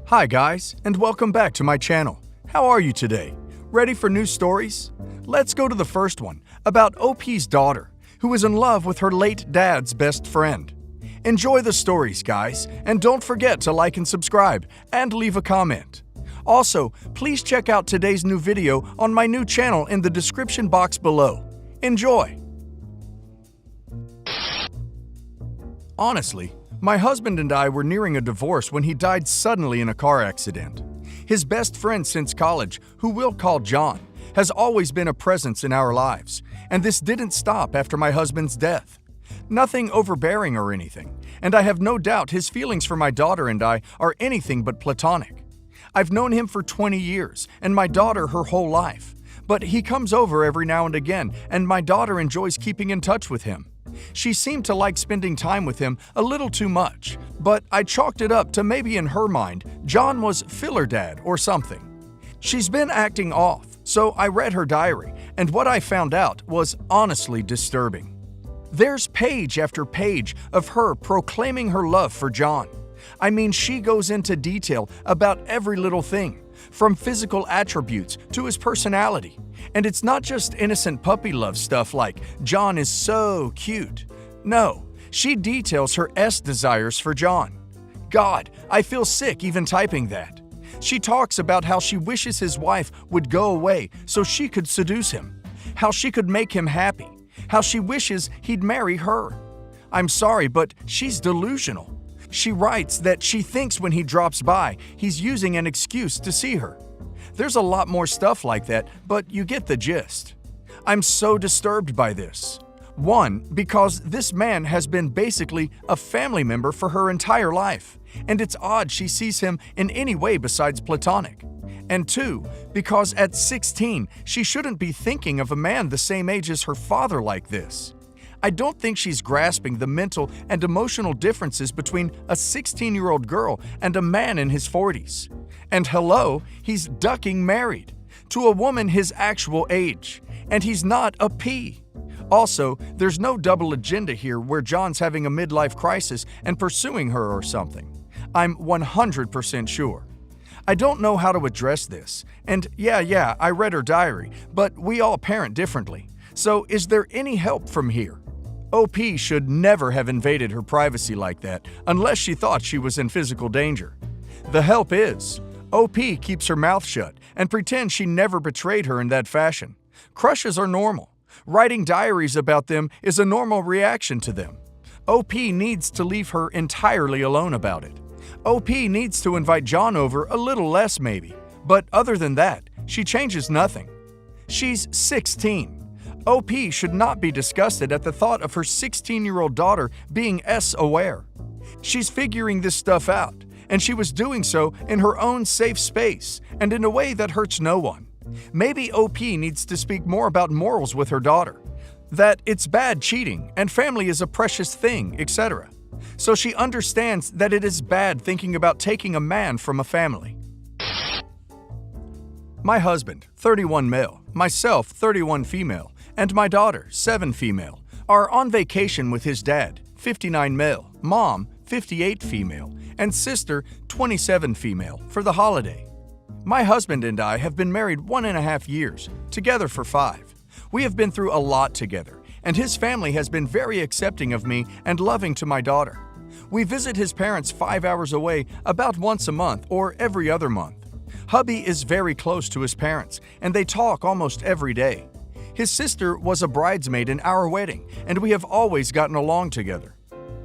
Hi guys, and welcome back to my channel. How are you today? Ready for new stories? Let's go to the first one, about OP's daughter, who is in love with her late dad's best friend. Enjoy the stories, guys, and don't forget to like and subscribe, and leave a comment. Also, please check out today's new video on my new channel in the description box below. Enjoy! Honestly, my husband and I were nearing a divorce when he died suddenly in a car accident. His best friend since college, who we'll call John, has always been a presence in our lives, and this didn't stop after my husband's death. Nothing overbearing or anything, and I have no doubt his feelings for my daughter and I are anything but platonic. I've known him for 20 years, and my daughter her whole life, but he comes over every now and again, and my daughter enjoys keeping in touch with him. She seemed to like spending time with him a little too much, but I chalked it up to maybe in her mind, John was filler dad or something. She's been acting off, so I read her diary, and what I found out was honestly disturbing. There's page after page of her proclaiming her love for John. I mean, she goes into detail about every little thing, from physical attributes to his personality. And it's not just innocent puppy love stuff like, John is so cute. No, she details her desires for John. God, I feel sick even typing that. She talks about how she wishes his wife would go away so she could seduce him, how she could make him happy, how she wishes he'd marry her. I'm sorry, but she's delusional. She writes that she thinks when he drops by, he's using an excuse to see her. There's a lot more stuff like that, but you get the gist. I'm so disturbed by this. One, because this man has been basically a family member for her entire life, and it's odd she sees him in any way besides platonic. And two, because at 16, she shouldn't be thinking of a man the same age as her father like this. I don't think she's grasping the mental and emotional differences between a 16-year-old girl and a man in his 40s. And hello, he's ducking married to a woman his actual age, and he's not a P. Also, there's no double agenda here where John's having a midlife crisis and pursuing her or something. I'm 100% sure. I don't know how to address this, and yeah, I read her diary, but we all parent differently. So is there any help from here? OP should never have invaded her privacy like that unless she thought she was in physical danger. The help is, OP keeps her mouth shut and pretends she never betrayed her in that fashion. Crushes are normal. Writing diaries about them is a normal reaction to them. OP needs to leave her entirely alone about it. OP needs to invite John over a little less maybe, but other than that, she changes nothing. She's 16. OP should not be disgusted at the thought of her 16-year-old daughter being aware. She's figuring this stuff out, and she was doing so in her own safe space and in a way that hurts no one. Maybe OP needs to speak more about morals with her daughter, that it's bad cheating and family is a precious thing, etc. So she understands that it is bad thinking about taking a man from a family. My husband, 31 male, myself, 31 female, and my daughter, 7 female, are on vacation with his dad, 59 male, mom, 58 female, and sister, 27 female, for the holiday. My husband and I have been married 1.5 years, together for 5. We have been through a lot together, and his family has been very accepting of me and loving to my daughter. We visit his parents 5 hours away about once a month or every other month. Hubby is very close to his parents, and they talk almost every day. His sister was a bridesmaid in our wedding, and we have always gotten along together.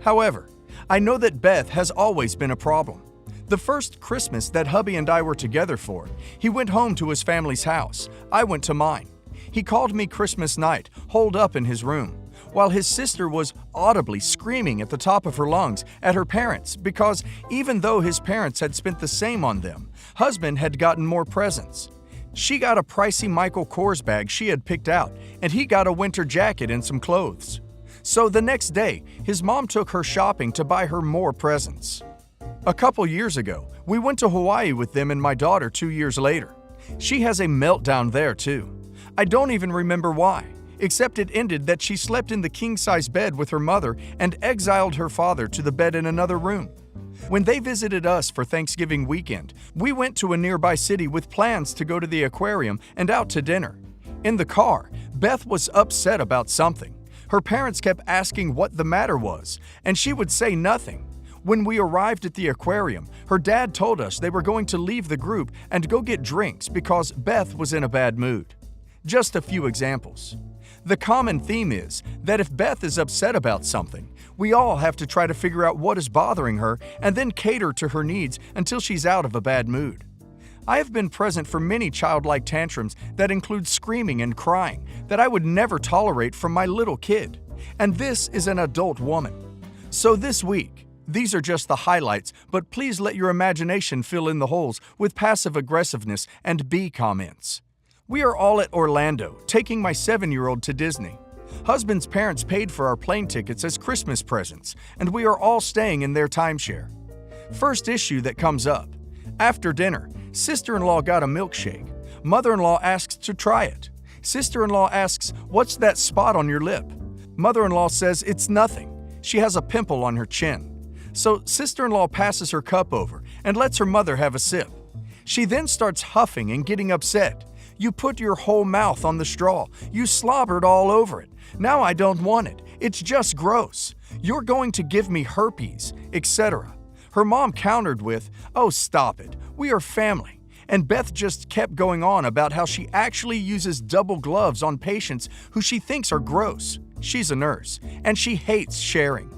However, I know that Beth has always been a problem. The first Christmas that hubby and I were together for, he went home to his family's house. I went to mine. He called me Christmas night, holed up in his room, while his sister was audibly screaming at the top of her lungs at her parents because even though his parents had spent the same on them, husband had gotten more presents. She got a pricey Michael Kors bag she had picked out, and he got a winter jacket and some clothes. So the next day, his mom took her shopping to buy her more presents. A couple years ago, we went to Hawaii with them and my daughter 2 years later. She has a meltdown there too. I don't even remember why, except it ended that she slept in the king-size bed with her mother and exiled her father to the bed in another room. When they visited us for Thanksgiving weekend, we went to a nearby city with plans to go to the aquarium and out to dinner. In the car, Beth was upset about something. Her parents kept asking what the matter was, and she would say nothing. When we arrived at the aquarium, her dad told us they were going to leave the group and go get drinks because Beth was in a bad mood. Just a few examples. The common theme is that if Beth is upset about something, we all have to try to figure out what is bothering her and then cater to her needs until she's out of a bad mood. I have been present for many childlike tantrums that include screaming and crying that I would never tolerate from my little kid. And this is an adult woman. So this week, these are just the highlights, but please let your imagination fill in the holes with passive aggressiveness and B comments. We are all at Orlando, taking my 7-year-old to Disney. Husband's parents paid for our plane tickets as Christmas presents, and we are all staying in their timeshare. First issue that comes up. After dinner, sister-in-law got a milkshake. Mother-in-law asks to try it. Sister-in-law asks, "What's that spot on your lip?" Mother-in-law says it's nothing. She has a pimple on her chin. So sister-in-law passes her cup over and lets her mother have a sip. She then starts huffing and getting upset. "You put your whole mouth on the straw. You slobbered all over it. Now I don't want it. It's just gross. You're going to give me herpes," etc. Her mom countered with, "Oh, stop it. We are family." And Beth just kept going on about how she actually uses double gloves on patients who she thinks are gross. She's a nurse, and she hates sharing.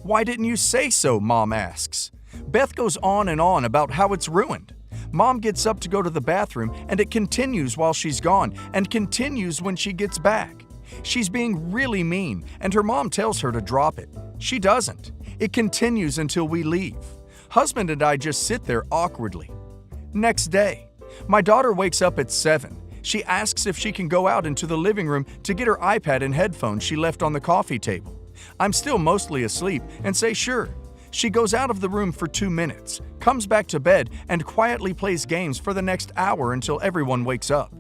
"Why didn't you say so?" Mom asks. Beth goes on and on about how it's ruined. Mom gets up to go to the bathroom, and it continues while she's gone and continues when she gets back. She's being really mean, and her mom tells her to drop it. She doesn't. It continues until we leave. Husband and I just sit there awkwardly. Next day, my daughter wakes up at 7. She asks if she can go out into the living room to get her iPad and headphones she left on the coffee table. I'm still mostly asleep and say sure. She goes out of the room for 2 minutes, comes back to bed, and quietly plays games for the next hour until everyone wakes up.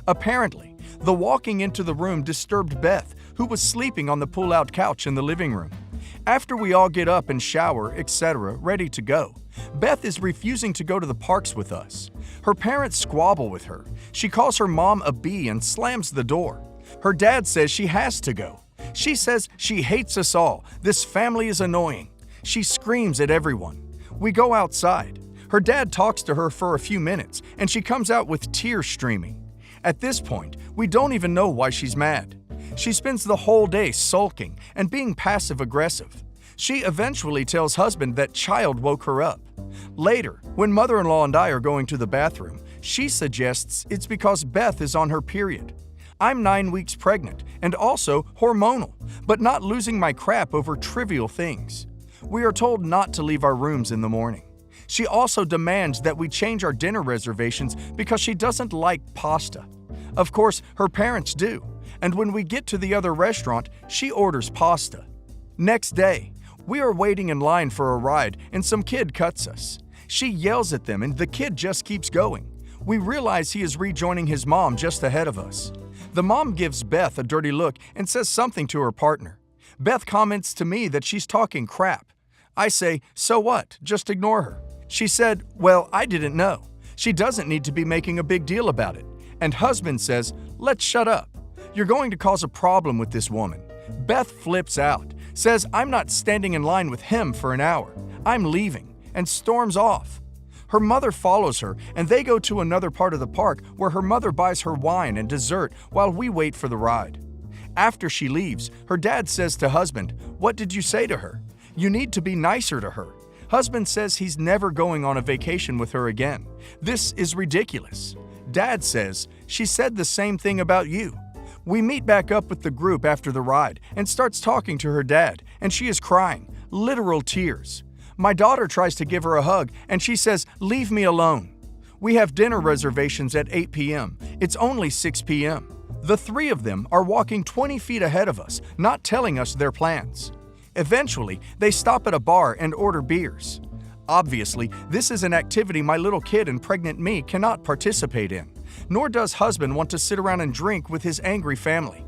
Apparently, the walking into the room disturbed Beth, who was sleeping on the pull-out couch in the living room. After we all get up and shower, etc., ready to go, Beth is refusing to go to the parks with us. Her parents squabble with her. She calls her mom a bee and slams the door. Her dad says she has to go. She says she hates us all. This family is annoying. She screams at everyone. We go outside. Her dad talks to her for a few minutes, and she comes out with tears streaming. At this point, we don't even know why she's mad. She spends the whole day sulking and being passive-aggressive. She eventually tells husband that child woke her up. Later, when mother-in-law and I are going to the bathroom, she suggests it's because Beth is on her period. I'm 9 weeks pregnant and also hormonal, but not losing my crap over trivial things. We are told not to leave our rooms in the morning. She also demands that we change our dinner reservations because she doesn't like pasta. Of course, her parents do, and when we get to the other restaurant, she orders pasta. Next day, we are waiting in line for a ride and some kid cuts us. She yells at them and the kid just keeps going. We realize he is rejoining his mom just ahead of us. The mom gives Beth a dirty look and says something to her partner. Beth comments to me that she's talking crap. I say, "So what? Just ignore her." She said, "Well, I didn't know. She doesn't need to be making a big deal about it." And husband says, "Let's shut up. You're going to cause a problem with this woman." Beth flips out, says I'm not standing in line with him for an hour. I'm leaving, and storms off. Her mother follows her, and they go to another part of the park where her mother buys her wine and dessert while we wait for the ride. After she leaves, her dad says to husband, "What did you say to her? You need to be nicer to her." Husband says he's never going on a vacation with her again. This is ridiculous. Dad says, "She said the same thing about you." We meet back up with the group after the ride and starts talking to her dad, and she is crying, literal tears. My daughter tries to give her a hug, and she says, "Leave me alone." We have dinner reservations at 8 p.m. It's only 6 p.m. The three of them are walking 20 feet ahead of us, not telling us their plans. Eventually, they stop at a bar and order beers. Obviously, this is an activity my little kid and pregnant me cannot participate in, nor does husband want to sit around and drink with his angry family.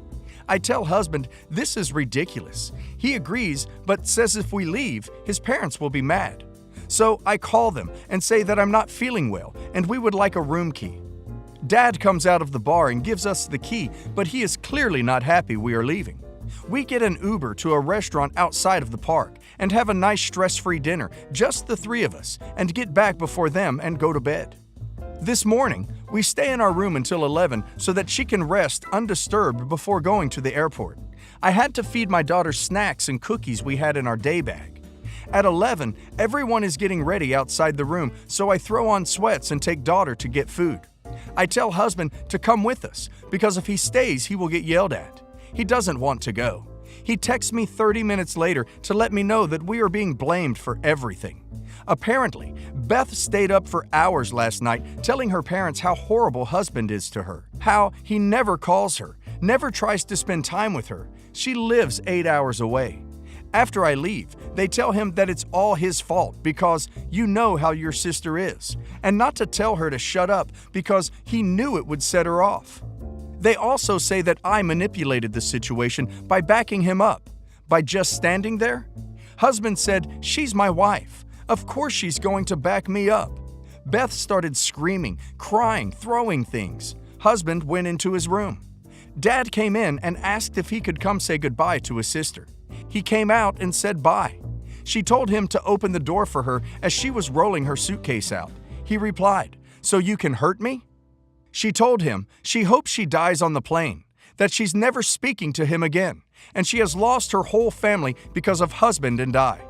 I tell husband this is ridiculous. He agrees, but says if we leave, his parents will be mad. So I call them and say that I'm not feeling well and we would like a room key. Dad comes out of the bar and gives us the key, but he is clearly not happy we are leaving. We get an Uber to a restaurant outside of the park and have a nice stress-free dinner, just the three of us, and get back before them and go to bed. This morning, we stay in our room until 11 so that she can rest undisturbed before going to the airport. I had to feed my daughter snacks and cookies we had in our day bag. At 11, everyone is getting ready outside the room, so I throw on sweats and take daughter to get food. I tell husband to come with us because if he stays, he will get yelled at. He doesn't want to go. He texts me 30 minutes later to let me know that we are being blamed for everything. Apparently, Beth stayed up for hours last night telling her parents how horrible husband is to her, how he never calls her, never tries to spend time with her. She lives 8 hours away. After I leave, they tell him that it's all his fault because you know how your sister is, and not to tell her to shut up because he knew it would set her off. They also say that I manipulated the situation by backing him up, by just standing there. Husband said, "She's my wife. Of course she's going to back me up." Beth started screaming, crying, throwing things. Husband went into his room. Dad came in and asked if he could come say goodbye to his sister. He came out and said bye. She told him to open the door for her as she was rolling her suitcase out. He replied, "So you can hurt me?" She told him she hopes she dies on the plane, that she's never speaking to him again, and she has lost her whole family because of husband and I.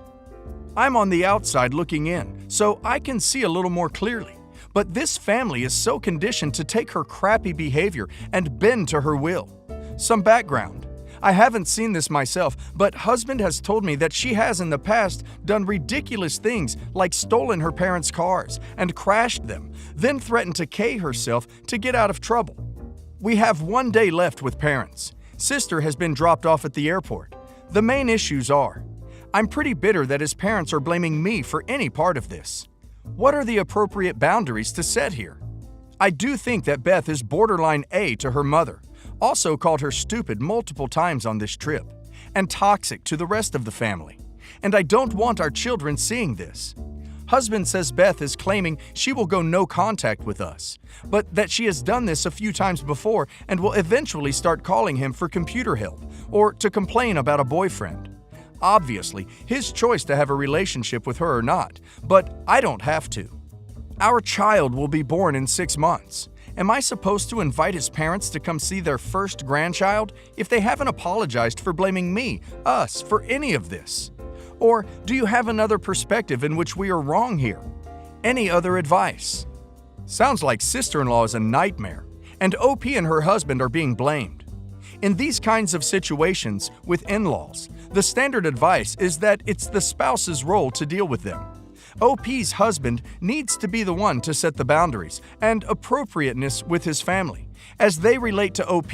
I'm on the outside looking in, so I can see a little more clearly. But this family is so conditioned to take her crappy behavior and bend to her will. Some background. I haven't seen this myself, but husband has told me that she has in the past done ridiculous things like stolen her parents' cars and crashed them, then threatened to K herself to get out of trouble. We have 1 day left with parents. Sister has been dropped off at the airport. The main issues are, I'm pretty bitter that his parents are blaming me for any part of this. What are the appropriate boundaries to set here? I do think that Beth is borderline A to her mother, also called her stupid multiple times on this trip, and toxic to the rest of the family. And I don't want our children seeing this. Husband says Beth is claiming she will go no contact with us, but that she has done this a few times before and will eventually start calling him for computer help or to complain about a boyfriend. Obviously, his choice to have a relationship with her or not, but I don't have to. Our child will be born in 6 months. Am I supposed to invite his parents to come see their first grandchild if they haven't apologized for blaming me, us, for any of this? Or do you have another perspective in which we are wrong here? Any other advice? Sounds like sister-in-law is a nightmare, and OP and her husband are being blamed. In these kinds of situations with in-laws, the standard advice is that it's the spouse's role to deal with them. OP's husband needs to be the one to set the boundaries and appropriateness with his family, as they relate to OP.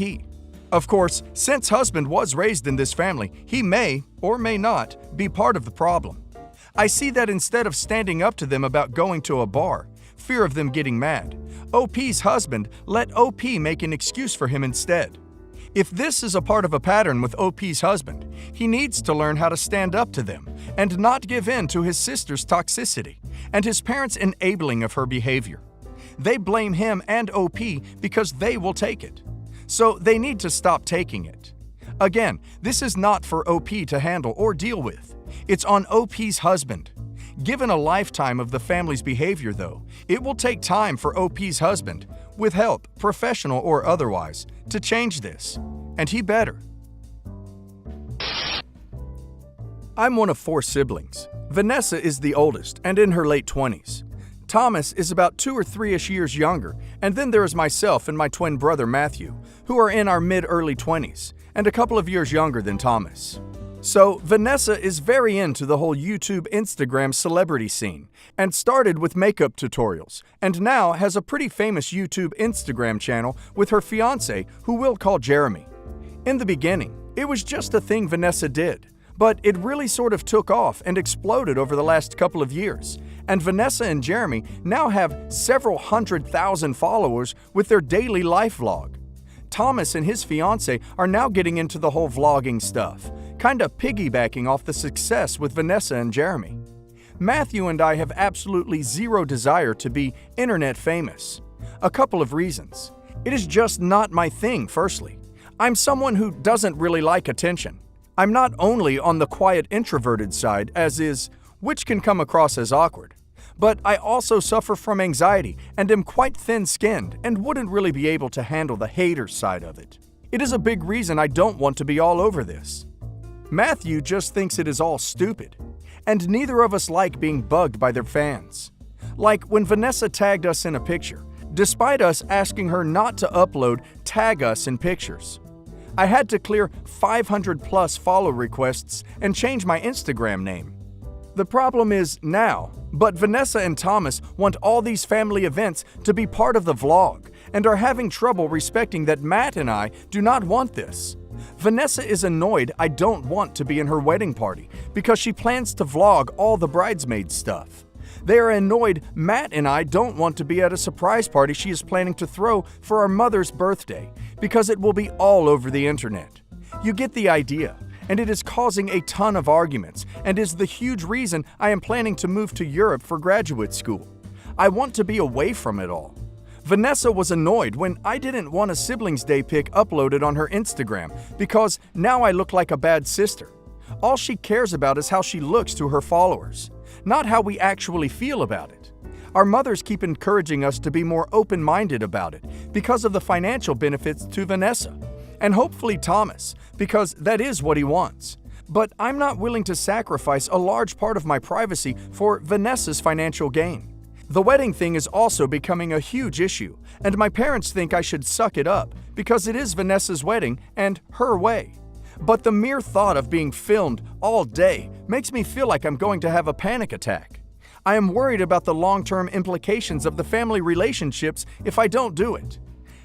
Of course, since husband was raised in this family, he may, or may not, be part of the problem. I see that instead of standing up to them about going to a bar, fear of them getting mad, OP's husband let OP make an excuse for him instead. If this is a part of a pattern with OP's husband, he needs to learn how to stand up to them and not give in to his sister's toxicity and his parents' enabling of her behavior. They blame him and OP because they will take it. So they need to stop taking it. Again, this is not for OP to handle or deal with. It's on OP's husband. Given a lifetime of the family's behavior, though, it will take time for OP's husband, with help, professional or otherwise, to change this. And he better. I'm one of 4 siblings. Vanessa is the oldest and in her late 20s. Thomas is about 2 or 3-ish years younger, and then there is myself and my twin brother Matthew, who are in our mid-early 20s, and a couple of years younger than Thomas. So, Vanessa is very into the whole YouTube, Instagram celebrity scene, and started with makeup tutorials, and now has a pretty famous YouTube, Instagram channel with her fiancé, who we'll call Jeremy. In the beginning, it was just a thing Vanessa did, but it really sort of took off and exploded over the last couple of years, and Vanessa and Jeremy now have several 100,000 followers with their daily life vlog. Thomas and his fiancé are now getting into the whole vlogging stuff, kinda piggybacking off the success with Vanessa and Jeremy. Matthew and I have absolutely zero desire to be internet famous. A couple of reasons. It is just not my thing, firstly. I'm someone who doesn't really like attention. I'm not only on the quiet introverted side, as is, which can come across as awkward, but I also suffer from anxiety and am quite thin-skinned and wouldn't really be able to handle the hater side of it. It is a big reason I don't want to be all over this. Matthew just thinks it is all stupid, and neither of us like being bugged by their fans. Like when Vanessa tagged us in a picture, despite us asking her not to upload tag us in pictures. I had to clear 500 plus follow requests and change my Instagram name. The problem is now, but Vanessa and Thomas want all these family events to be part of the vlog and are having trouble respecting that Matt and I do not want this. Vanessa is annoyed I don't want to be in her wedding party because she plans to vlog all the bridesmaid stuff. They are annoyed Matt and I don't want to be at a surprise party she is planning to throw for our mother's birthday because it will be all over the internet. You get the idea, and it is causing a ton of arguments and is the huge reason I am planning to move to Europe for graduate school. I want to be away from it all. Vanessa was annoyed when I didn't want a siblings day pic uploaded on her Instagram because now I look like a bad sister. All she cares about is how she looks to her followers, not how we actually feel about it. Our mothers keep encouraging us to be more open-minded about it because of the financial benefits to Vanessa, and hopefully Thomas, because that is what he wants. But I'm not willing to sacrifice a large part of my privacy for Vanessa's financial gain. The wedding thing is also becoming a huge issue, and my parents think I should suck it up because it is Vanessa's wedding and her way. But the mere thought of being filmed all day makes me feel like I'm going to have a panic attack. I am worried about the long-term implications of the family relationships if I don't do it.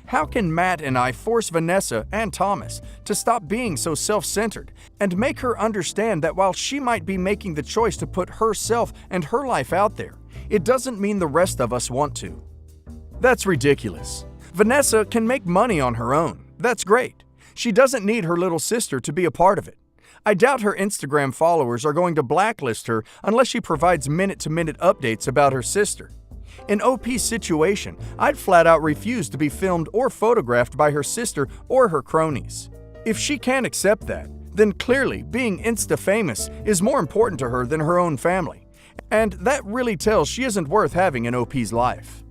How can Matt and I force Vanessa and Thomas to stop being so self-centered and make her understand that while she might be making the choice to put herself and her life out there, it doesn't mean the rest of us want to? That's ridiculous. Vanessa can make money on her own. That's great. She doesn't need her little sister to be a part of it. I doubt her Instagram followers are going to blacklist her unless she provides minute-to-minute updates about her sister. In OP's situation, I'd flat out refuse to be filmed or photographed by her sister or her cronies. If she can't accept that, then clearly being Insta-famous is more important to her than her own family. And that really tells she isn't worth having in OP's life.